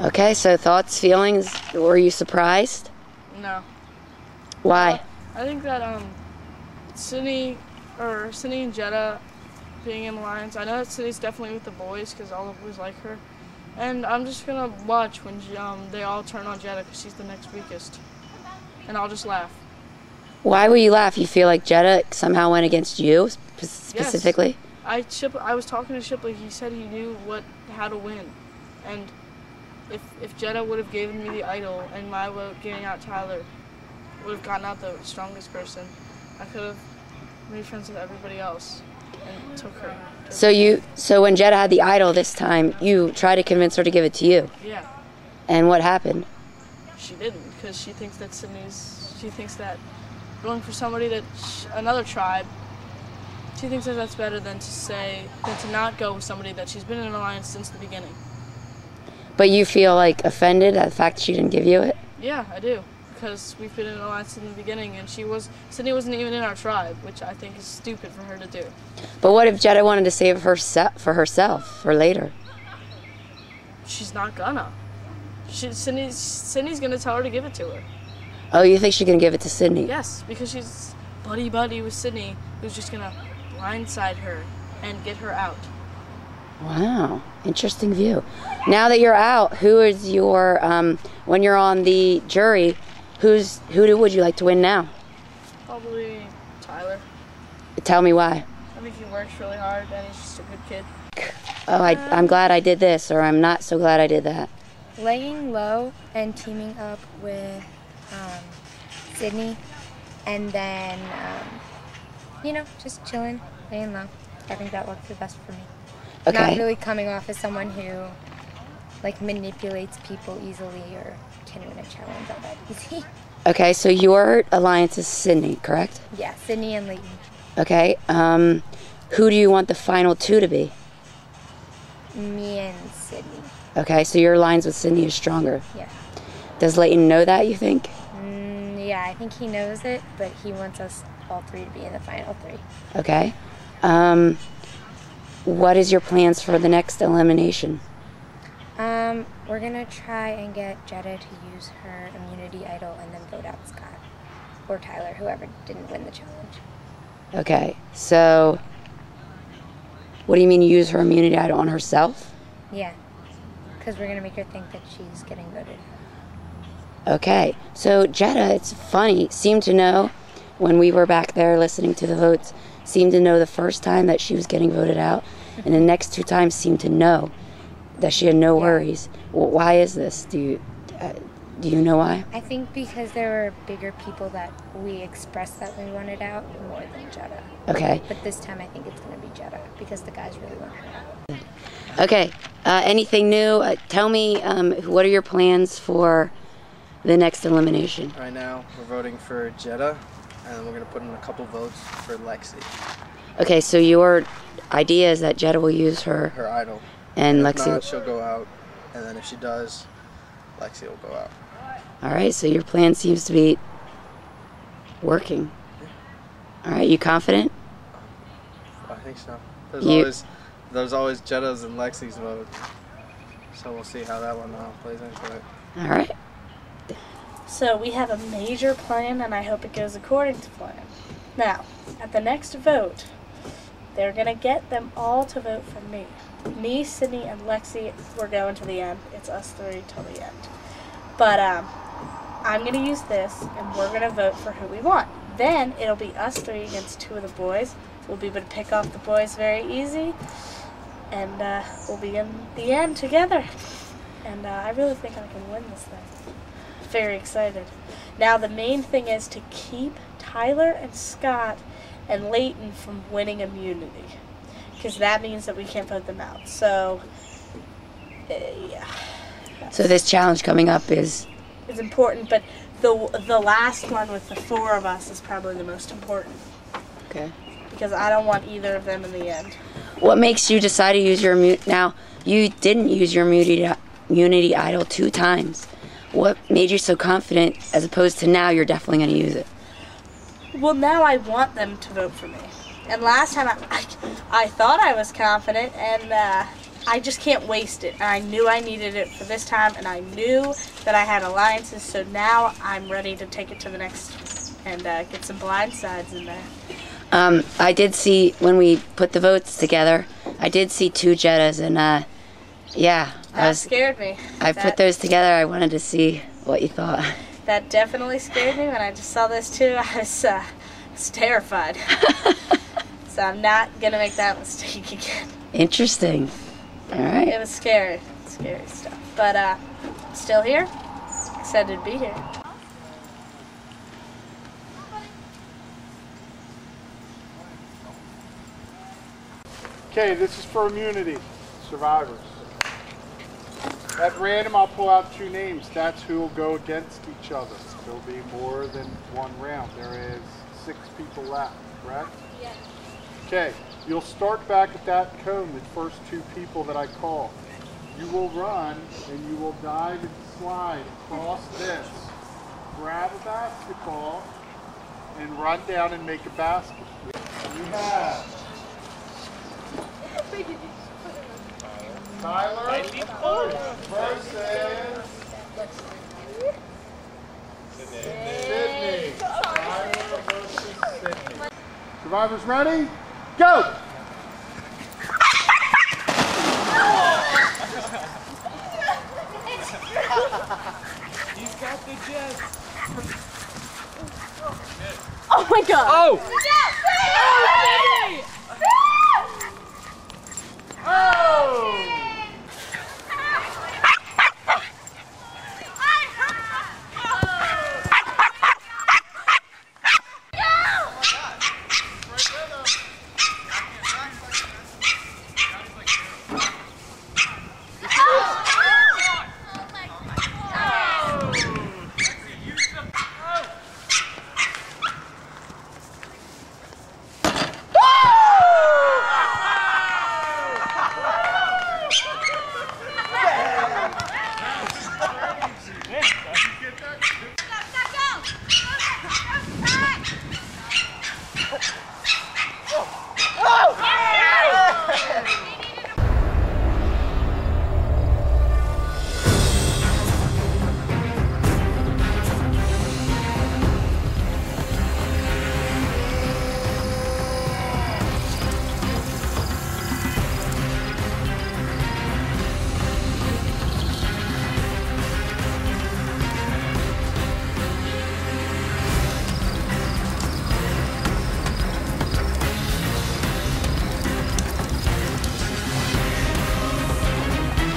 Okay, so thoughts, feelings, were you surprised? No. Why? I think that Sydney and Jetta being in Alliance, I know that Sydney's definitely with the boys because all the boys like her. And I'm just going to watch when they all turn on Jetta because she's the next weakest. And I'll just laugh. Why will you laugh? You feel like Jetta somehow went against you specifically? Yes. I was talking to Shipley. He said he knew how to win. And if Jetta would have given me the idol and my vote getting out Tyler would have gotten out the strongest person, I could have made friends with everybody else and took her. So when Jetta had the idol this time, you tried to convince her to give it to you? Yeah. And what happened? She didn't, because she thinks that going for somebody another tribe, she thinks that that's better than to not go with somebody that she's been in an alliance since the beginning. But you feel like offended at the fact that she didn't give you it? Yeah, I do. Because we've been in an alliance in the beginning, and Sydney wasn't even in our tribe, which I think is stupid for her to do. But what if Jetta wanted to save for herself for later? She's not gonna. Sydney's gonna tell her to give it to her. Oh, you think she's gonna give it to Sydney? Yes, because she's buddy with Sydney, who's just gonna blindside her and get her out. Wow, interesting view. Now that you're out, who is your when you're on the jury? Who would you like to win now? Probably Tyler. Tell me why. I think he works really hard and he's just a good kid. Oh, I'm glad I did this, or I'm not so glad I did that. Laying low and teaming up with Sydney, and then just chilling, laying low. I think that worked the best for me. Okay. Not really coming off as someone who manipulates people easily or can win a challenge all that easy. Okay, so your alliance is Sydney, correct? Yeah, Sydney and Layton. Okay. Who do you want the final two to be? Me and Sydney. Okay, so your alliance with Sydney is stronger. Yeah. Does Layton know that, you think? Yeah, I think he knows it, but he wants us all three to be in the final three. Okay. What is your plans for the next elimination? We're gonna try and get Jetta to use her immunity idol and then vote out Scott or Tyler, whoever didn't win the challenge. Okay, so what do you mean use her immunity idol on herself? Yeah, because we're gonna make her think that she's getting voted. Okay, so Jetta, it's funny, seemed to know when we were back there listening to the votes, seemed to know the first time that she was getting voted out, and the next two times seemed to know that she had no worries. Well, why is this? Do you know why? I think because there were bigger people that we expressed that we wanted out more than Jetta. Okay. But this time I think it's going to be Jetta because the guys really want her out. Okay, anything new? Tell me, what are your plans for the next elimination? Right now, we're voting for Jetta, and then we're going to put in a couple votes for Lexi. Okay, so your idea is that Jetta will use her idol. And if Lexi not, she'll go out, and then if she does, Lexi will go out. All right, so your plan seems to be working. All right, you confident? I think so. There's always Jetta's and Lexi's vote, so we'll see how that one plays into it. All right. So we have a major plan, and I hope it goes according to plan. Now, at the next vote, they're going to get them all to vote for me. Me, Sydney, and Lexi, we're going to the end. It's us three till the end. But I'm going to use this, and we're going to vote for who we want. Then it'll be us three against two of the boys. We'll be able to pick off the boys very easy, and we'll be in the end together. And I really think I can win this thing. Very excited. Now the main thing is to keep Tyler and Scott and Layton from winning immunity, because that means that we can't vote them out. So, yeah. So this challenge coming up is important, but the last one with the four of us is probably the most important. Okay. Because I don't want either of them in the end. What makes you decide to use your immunity? Now, you didn't use your immunity idol 2 times. What made you so confident as opposed to now you're definitely going to use it? Well, now I want them to vote for me. And last time I thought I was confident, and I just can't waste it. And I knew I needed it for this time, and I knew that I had alliances, so now I'm ready to take it to the next and get some blindsides in there. I did see, when we put the votes together, I did see 2 Jettas, and yeah. That scared me. I put those together. I wanted to see what you thought. That definitely scared me. When I just saw those 2, I was terrified. So I'm not going to make that mistake again. Interesting. All right. It was scary. Scary stuff. But I'm still here. Excited to be here. Okay, this is for immunity, survivors. At random, I'll pull out 2 names. That's who will go against each other. There'll be more than 1 round. There is 6 people left, correct? Yes. Okay, you'll start back at that cone, the first 2 people that I call. You will run, and you will dive and slide across this. Grab a basketball, and run down and make a basket. You have Tyler versus Sydney. Tyler versus Sydney. Survivors ready? Go! He's got the Jets. Oh my God! Oh! Oh!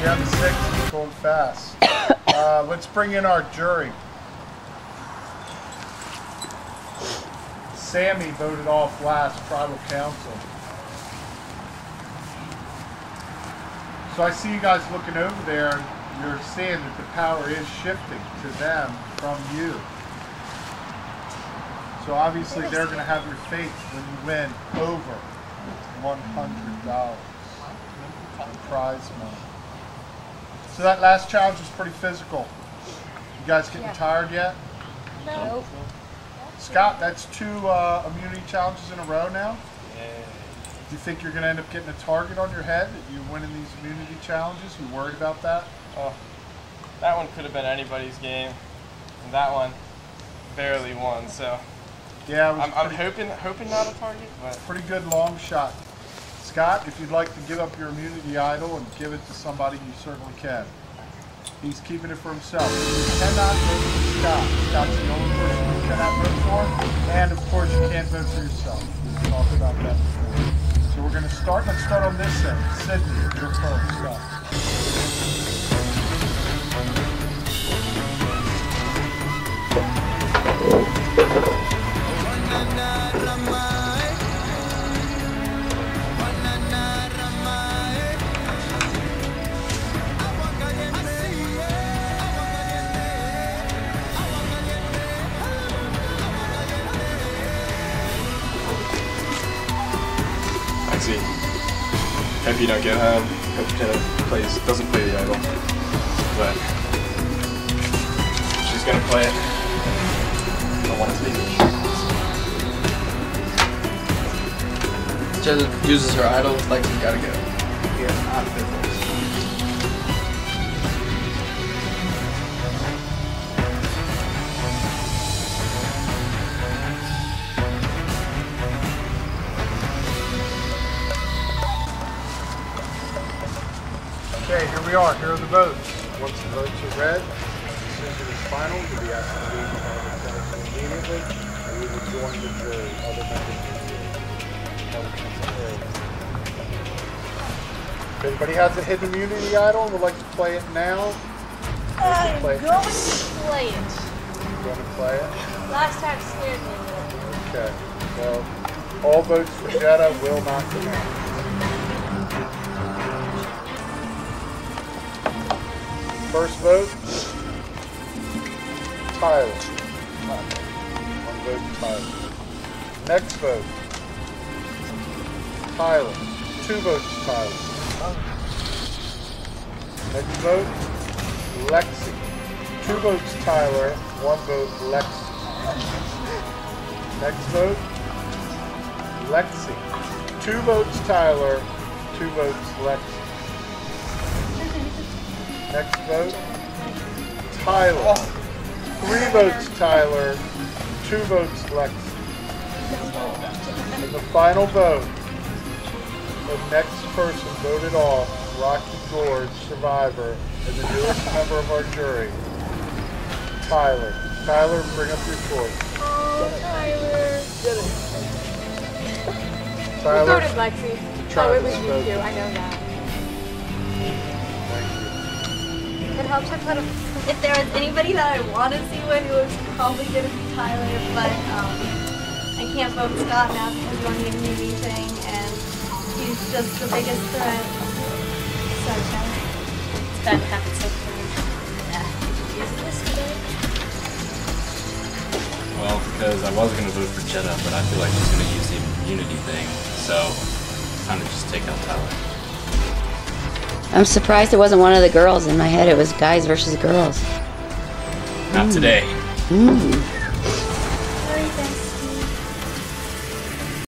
Down to 6, it's going fast. Let's bring in our jury. Sammy voted off last tribal council. So I see you guys looking over there, and you're seeing that the power is shifting to them from you. So obviously they're going to have your fate when you win over $100 in prize money. So that last challenge was pretty physical. You guys getting tired yet? No. Scott, that's 2 immunity challenges in a row now? Yeah. Do you think you're going to end up getting a target on your head that you're winning these immunity challenges? You worried about that? Oh, that one could have been anybody's game, and that one barely won. So yeah, I'm hoping not a target, but pretty good long shot. Scott, if you'd like to give up your immunity idol and give it to somebody, you certainly can. He's keeping it for himself. You cannot vote for Scott. Scott's the only person you cannot vote for. And of course, you can't vote for yourself. We've talked about that before. So we're going to start. Let's start on this end. Sydney, your first up. Hope you don't get home. Hope Jetta doesn't play the idol. But she's gonna play it. I want it to be good. Jetta uses her idol, like you gotta go. Yeah, not business. we are. Here are the votes. Once the votes are read, the decision is final. You'll be asked to leave the Senate immediately, and we will join the jury. Other members of the jury. If anybody has a hidden immunity idol and would like to play it now, I'm play it. going to play it. You want to play it? Last time scared me a little. Okay. Well, all votes for Jetta will not count. First vote, Tyler. One vote to Tyler. Next vote, Tyler. 2 votes to Tyler. Next vote, Lexi. 2 votes Tyler, 1 vote Lexi. Next vote, Lexi. 2 votes Tyler, 2 votes Lexi. Next vote, Tyler. 3 votes Tyler, 2 votes Lexi. And the final vote, the next person voted off, Rocky Gorge, survivor, and the newest member of our jury, Tyler. Tyler, bring up your choice. Oh, Tyler. Tyler. We voted Lexi. Oh, it was you too. I know that. It helps to put if there was anybody that I want to see win, it was probably going to be Tyler, but I can't vote Scott now because we're on the immunity thing, and he's just the biggest threat. So Tyler. It's bad to happen so fast. Yeah. Is this today? Well, because I was going to vote for Jetta, but I feel like she's going to use the immunity thing, so it's time to just take out Tyler. I'm surprised it wasn't one of the girls. In my head, it was guys versus girls. Not today. Mm.